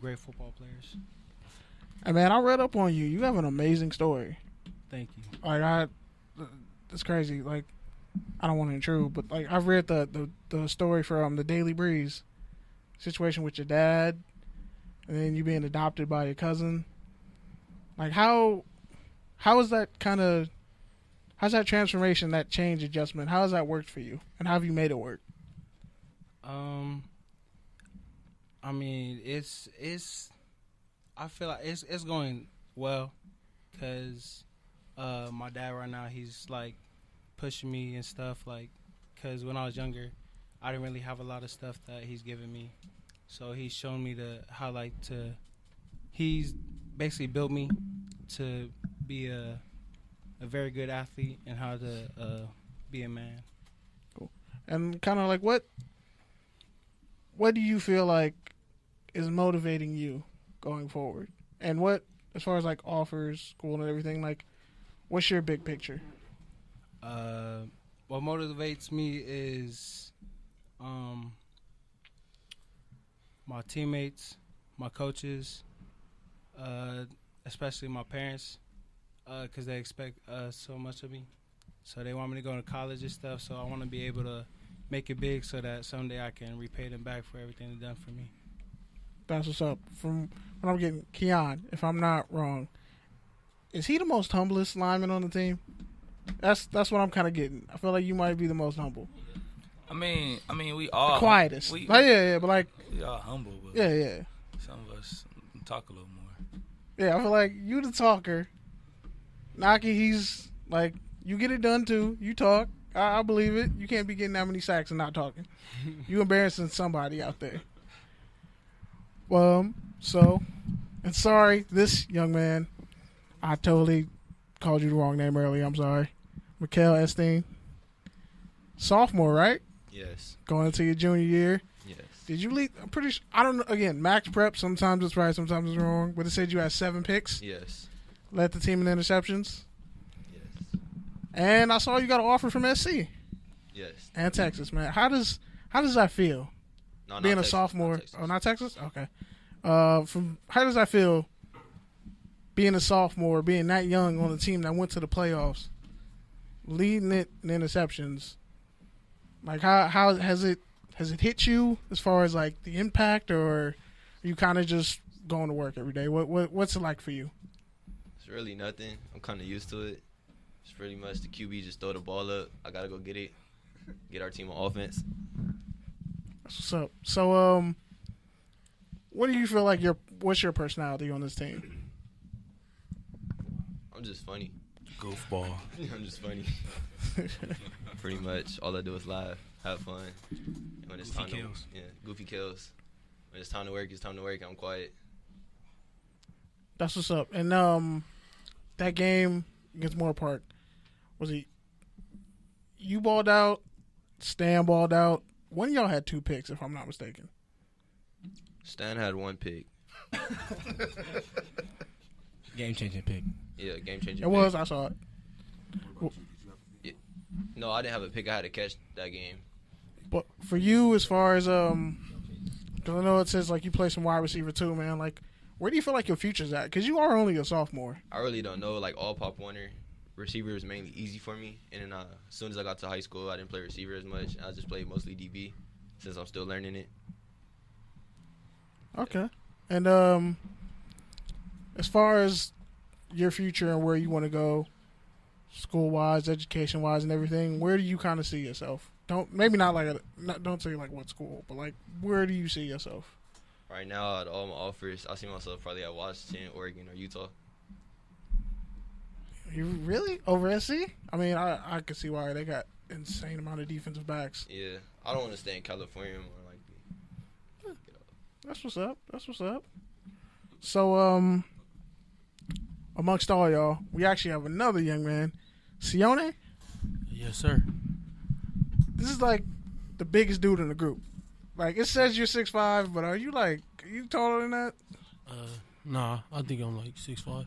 great football players. Hey, man, I read up on you. You have an amazing story. Thank you. Like, it's crazy. Like, I don't want to intrude, but like I've read the story from the Daily Breeze situation with your dad, and then you being adopted by your cousin. Like, how is that kind of, how's that transformation, that change, adjustment? How has that worked for you, and how have you made it work? I mean, it's I feel like it's going well, cause my dad right now, he's like pushing me and stuff, like, cause when I was younger, I didn't really have a lot of stuff that he's giving me, so he's shown me how he's basically built me to be a very good athlete and how to be a man. Cool. And kind of like what do you feel like is motivating you going forward? And what, as far as like offers, school and everything, like what's your big picture? What motivates me is my teammates, my coaches, especially my parents, because they expect so much of me. So they want me to go to college and stuff, so I want to be able to make it big so that someday I can repay them back for everything they've done for me. That's what's up. From what I'm getting, Keyahn, if I'm not wrong, is he the most humblest lineman on the team? That's what I'm kind of getting. I feel like you might be the most humble. I mean, we all the quietest. But like we all humble. But yeah. Some of us talk a little more. Yeah, I feel like you the talker. Naki, he's like, you get it done too. You talk. I believe it. You can't be getting that many sacks and not talking. You embarrassing somebody out there. So, and sorry, this young man, I totally called you the wrong name earlier. I'm sorry. Makell Esteen. Sophomore, right? Yes. Going into your junior year. Yes. Did you lead? I'm pretty sure. I don't know. Again, max prep. Sometimes it's right, sometimes it's wrong. But it said you had 7 picks. Yes. Led the team in interceptions. Yes. And I saw you got an offer from SC. Yes. And Texas, man. How does that feel? No, being a Texas, sophomore. not Texas. Oh, not Texas? Okay. From how does that feel being a sophomore, being that young on a team that went to the playoffs, leading it in interceptions? Like how has it hit you as far as like the impact, or are you kind of just going to work every day? What's it like for you? It's really nothing. I'm kind of used to it. It's pretty much the QB just throw the ball up. I gotta go get it, get our team on offense. That's what's up. So, what do you feel like what's your personality on this team? I'm just funny. Goofball. I'm just funny. Pretty much all I do is laugh, have fun. And when it's Goofy time kills. Goofy kills. When it's time to work, it's time to work. I'm quiet. That's what's up. And that game against Moore Park, was it you balled out, Stan balled out? One of y'all had 2 picks, if I'm not mistaken. Stan had 1 pick. Game-changing pick. Yeah, game-changing It pick. was. I saw it. No, I didn't have a pick. I had to catch that game. But for you, as far as because I know it says like you play some wide receiver too, man. Like, where do you feel like your future's at? Because you are only a sophomore. I really don't know. Like, all Pop Warner, receiver was mainly easy for me. And then as soon as I got to high school, I didn't play receiver as much. I just played mostly DB since I'm still learning it. Okay. And as far as your future and where you want to go, school-wise, education-wise, and everything, where do you kind of see yourself? Don't say like what school, but like where do you see yourself? Right now, out of all my offers, I see myself probably at Washington, Oregon, or Utah. You really over SC? I mean, I could see why they got insane amount of defensive backs. Yeah, I don't want to stay in California more likely. That's what's up. That's what's up. So, amongst all y'all, we actually have another young man, Sione. Yes, sir. This is like the biggest dude in the group. Like, it says you're 6'5", but are you taller than that? Nah, I think I'm like 6'5".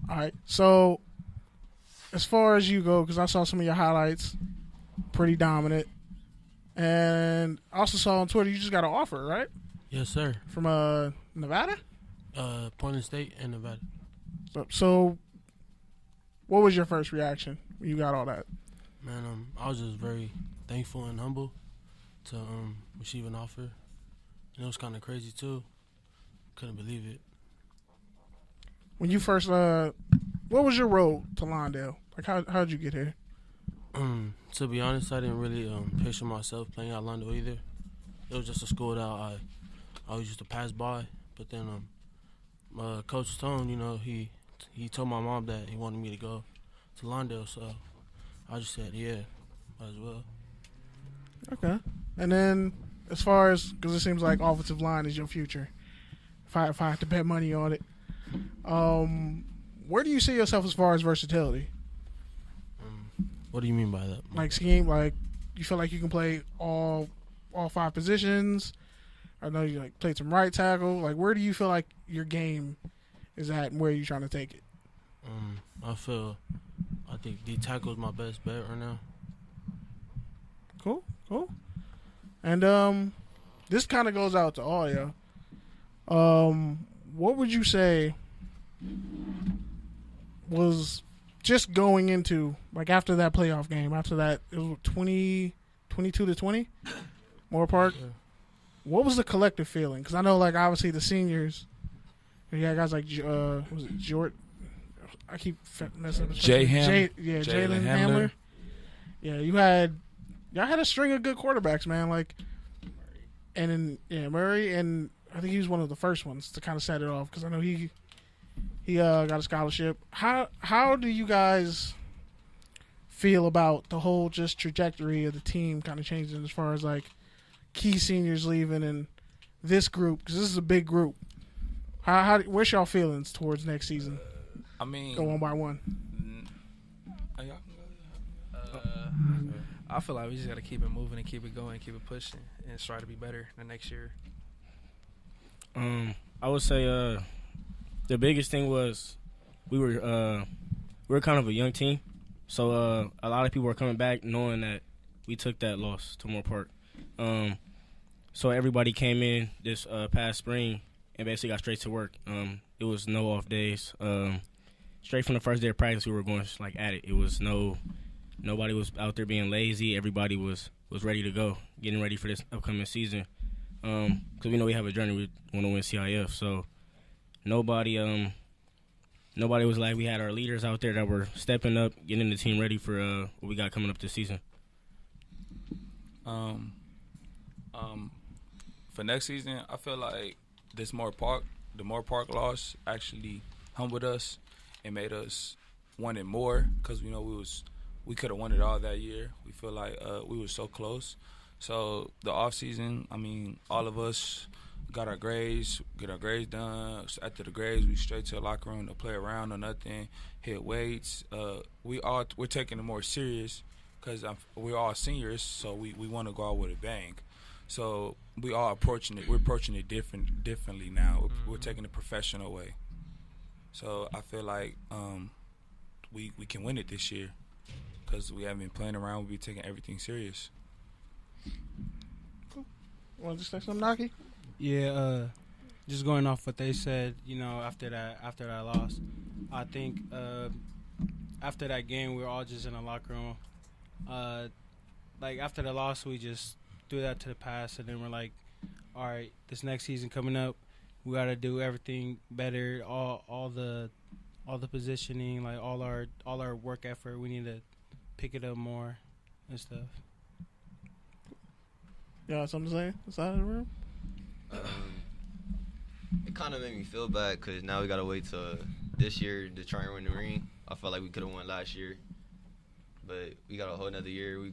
All right. So, as far as you go, because I saw some of your highlights, pretty dominant. And I also saw on Twitter you just got an offer, right? Yes, sir. From Nevada? Portland State and Nevada. So, what was your first reaction when you got all that? Man, I was just very thankful and humble to receive an offer. And it was kind of crazy too. Couldn't believe it. When you first, what was your road to Lawndale? Like, how'd you get here? To be honest, I didn't really picture myself playing at Lawndale either. It was just a school that I always used to pass by. But then Coach Stone, you know, he told my mom that he wanted me to go to Lawndale, so I just said, yeah, might as well. Okay. And then, as far as, because it seems like offensive line is your future, if I had to bet money on it, where do you see yourself as far as versatility? What do you mean by that? Like scheme, like you feel like you can play all 5 positions? I know you like played some right tackle. Like, where do you feel like your game is at, and where are you trying to take it? I think D tackle is my best bet right now. Cool. And this kind of goes out to all y'all. What would you say was just going into, like, after that playoff game, after that, it was 22-20, Moore Park? Yeah. What was the collective feeling? Because I know, like, obviously the seniors, you had guys like, was it Jordan? I keep messing up his name. Jalen Hamler. Yeah, y'all had a string of good quarterbacks, man. Like, and then, Murray, and I think he was one of the first ones to kind of set it off because I know he got a scholarship. How do you guys feel about the whole just trajectory of the team kind of changing as far as like key seniors leaving and this group, because this is a big group? What's y'all feelings towards next season? I mean, go one by one. I feel like we just got to keep it moving and keep it going, keep it pushing, and try to be better the next year. I would say the biggest thing was we were kind of a young team, so a lot of people were coming back knowing that we took that loss to Moore Park. So everybody came in this past spring and basically got straight to work. It was no off days. Straight from the first day of practice, we were going like at it. It was nobody was out there being lazy. Everybody was ready to go, getting ready for this upcoming season. Because we know we have a journey. We want to win CIF. So nobody was like, we had our leaders out there that were stepping up, getting the team ready for what we got coming up this season. For next season, I feel like the Moore Park loss actually humbled us and made us want it more because we could have won it all that year. We feel like we were so close. So the off season, I mean, all of us get our grades done. After the grades, we straight to the locker room to play around or nothing, hit weights. We're taking it more serious because we're all seniors, so we want to go out with a bang. So we are approaching it. We're approaching it differently now. We're taking it professional way. So I feel like we can win it this year because we haven't been playing around. We'll be taking everything serious. Cool. Want to just say something, Naki? Yeah, just going off what they said, you know, after that loss, I think after that game, we were all just in the locker room. Like, after the loss, we just threw that to the past, and then we're like, all right, this next season coming up, we got to do everything better, all the positioning, like all our work effort. We need to pick it up more and stuff. Y'all something to say inside of the room? It kind of made me feel bad because now we got to wait till this year to try and win the ring. I felt like we could have won last year, but we got a whole another year. We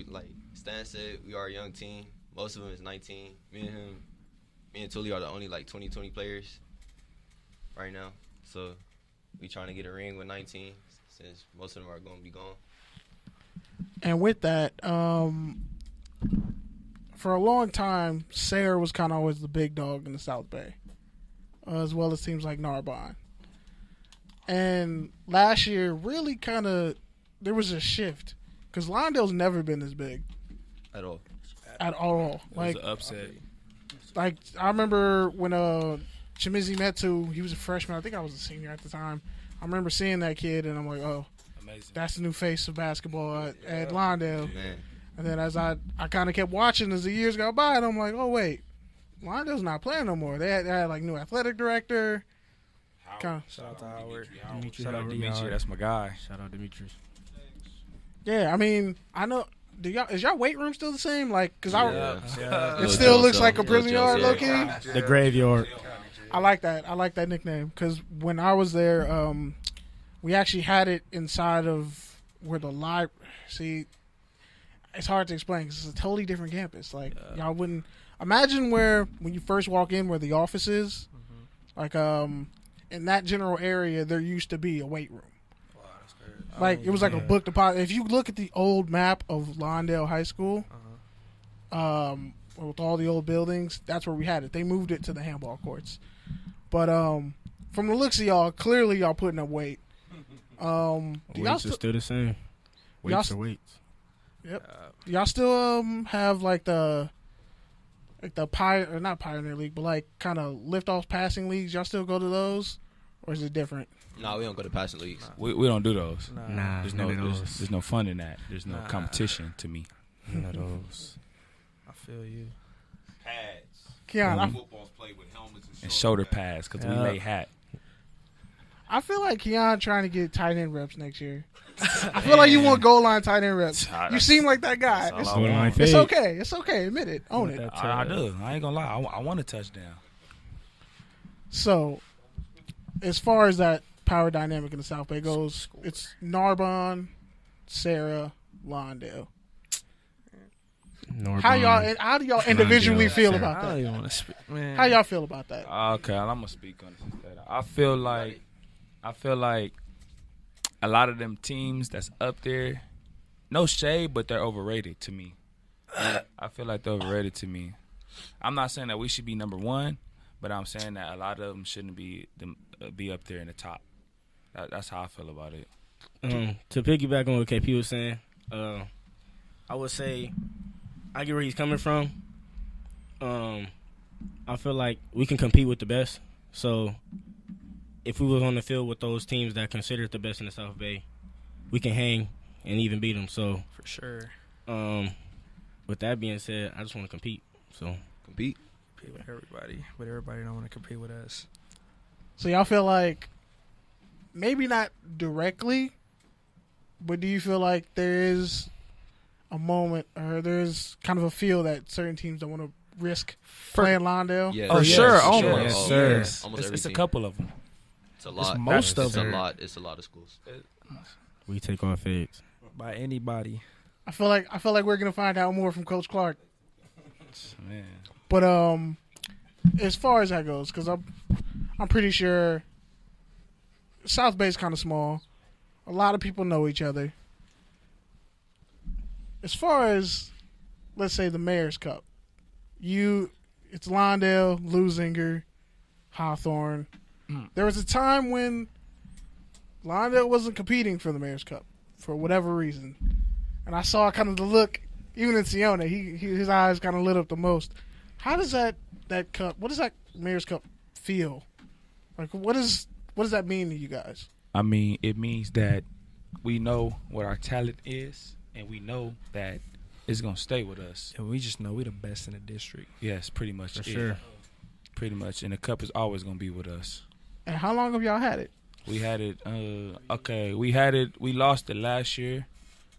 like Stan said, we are a young team. Most of them is 19. Me and Tuli are the only like 20 players right now. So we trying to get a ring with 19 since most of them are going to be gone. And with that, for a long time, Sayre was kind of always the big dog in the South Bay, as well as teams like Narbonne. And last year, really kind of, there was a shift because Lawndale's never been this big. At all. At all. It was an upset. Like, I remember when Chimizi Metu, he was a freshman. I think I was a senior at the time. I remember seeing that kid, and I'm like, oh, Amazing. that's the new face of basketball at Lawndale. Man. And then as I kind of kept watching as the years go by, and I'm like, oh, wait, Lawndale's not playing no more. They had like new athletic director. Shout out to Howard. Shout out Dimitri. That's my guy. Shout out Demetrius. Yeah, I mean, I know. Is y'all weight room still the same? Like, cause Yeah. it still looks like a prison yard, low key. The graveyard. I like that. I like that nickname because when I was there, we actually had it inside of where the library. See, it's hard to explain because it's a totally different campus. Like y'all wouldn't imagine when you first walk in where the office is. Like in that general area, there used to be a weight room. Wow, that's crazy. Like it was like a book deposit. If you look at the old map of Lawndale High School, with all the old buildings, that's where we had it. They moved it to the handball courts. But from the looks of y'all, clearly y'all putting up weight. Do y'all Weights are still the same. Weights are weights. Yep. Do y'all still have like the not Pioneer League, but like kind of lift-off passing leagues? Y'all still go to those, or is it different? No, we don't go to passing leagues. We don't do those. Nah, There's none no of those. there's no fun in that. There's no competition to me. None of those. I feel you. Pads. Keyahn, Football's played with helmets And shoulder pads because we made hat. I feel like Keyahn trying to get tight end reps next year. I feel like you want goal line tight end reps. You seem like that guy. That's all I want. It's okay. It's okay. Admit it. Own it. I do. I ain't gonna lie. I want a touchdown. So, as far as that power dynamic in the South Bay goes, it's Narbonne, Sarah, Lawndale. How do y'all individually feel about I don't that? even want to speak, man. How y'all feel about that? Okay, I'm gonna speak on this. I feel like a lot of them teams that's up there, no shade, but they're overrated to me. I feel like they're overrated to me. I'm not saying that we should be number one, but I'm saying that a lot of them shouldn't be up there in the top. That's how I feel about it. To piggyback on what KP was saying, I would say I get where he's coming from. I feel like we can compete with the best. So if we was on the field with those teams that considered the best in the South Bay, we can hang and even beat them. So For sure. with that being said, I just want to compete. So Compete. Compete with everybody. But everybody don't want to compete with us. So y'all feel like maybe not directly, but do you feel like there is a moment or there's kind of a feel that certain teams don't want to risk playing Lawndale? Yeah. Oh, yes, sure. sure. Almost. Yes, Oh, sir. yes. Almost every It's a team. couple of them. It's a lot. most of It's them. a lot. It's a lot of schools. we take off eggs. By anybody. I feel like we're gonna find out more from Coach Clark. Man. But as far as that goes, because I'm pretty sure South Bay's kind of small. A lot of people know each other. As far as, let's say, the Mayor's Cup, it's Lawndale, Lusinger, Hawthorne. There was a time when Lawndale wasn't competing for the Mayor's Cup for whatever reason, and I saw kind of the look. Even in Sione, his eyes kind of lit up the most. How does that cup? What does that Mayor's Cup feel? Like, what does that mean to you guys? I mean, it means that we know what our talent is, and we know that it's gonna stay with us. And we just know we the best in the district. Yes, pretty much. For sure. Pretty much, and the cup is always gonna be with us. And how long have y'all had it? We had it. We had it. We lost it last year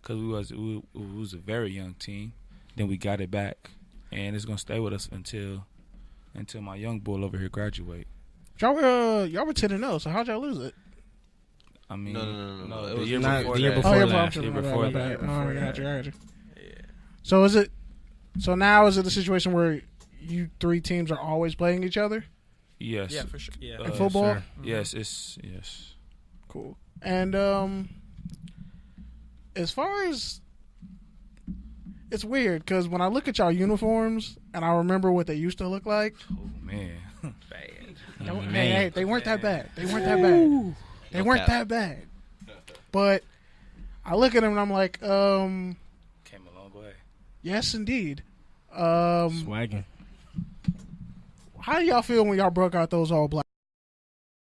because we was a very young team. Then we got it back, and it's gonna stay with us until my young bull over here graduate. Y'all were 10-0. So how'd y'all lose it? I mean, No. the It was year not before the year that. before Oh, yeah, last. before Year that. before My that. bad. Oh, I got you. Yeah. So is it? So now is it a situation where you three teams are always playing each other? Yes. Yeah, for sure. Yeah. In football? Sir. Yes. Yes. Cool. And as far as it's weird because when I look at y'all uniforms and I remember what they used to look like, Oh man. Bad. hey, they weren't that bad. They weren't that bad. They weren't that bad. But I look at them and I'm like, Came a long way. yes, indeed. Swagging. How do y'all feel when y'all broke out those all black?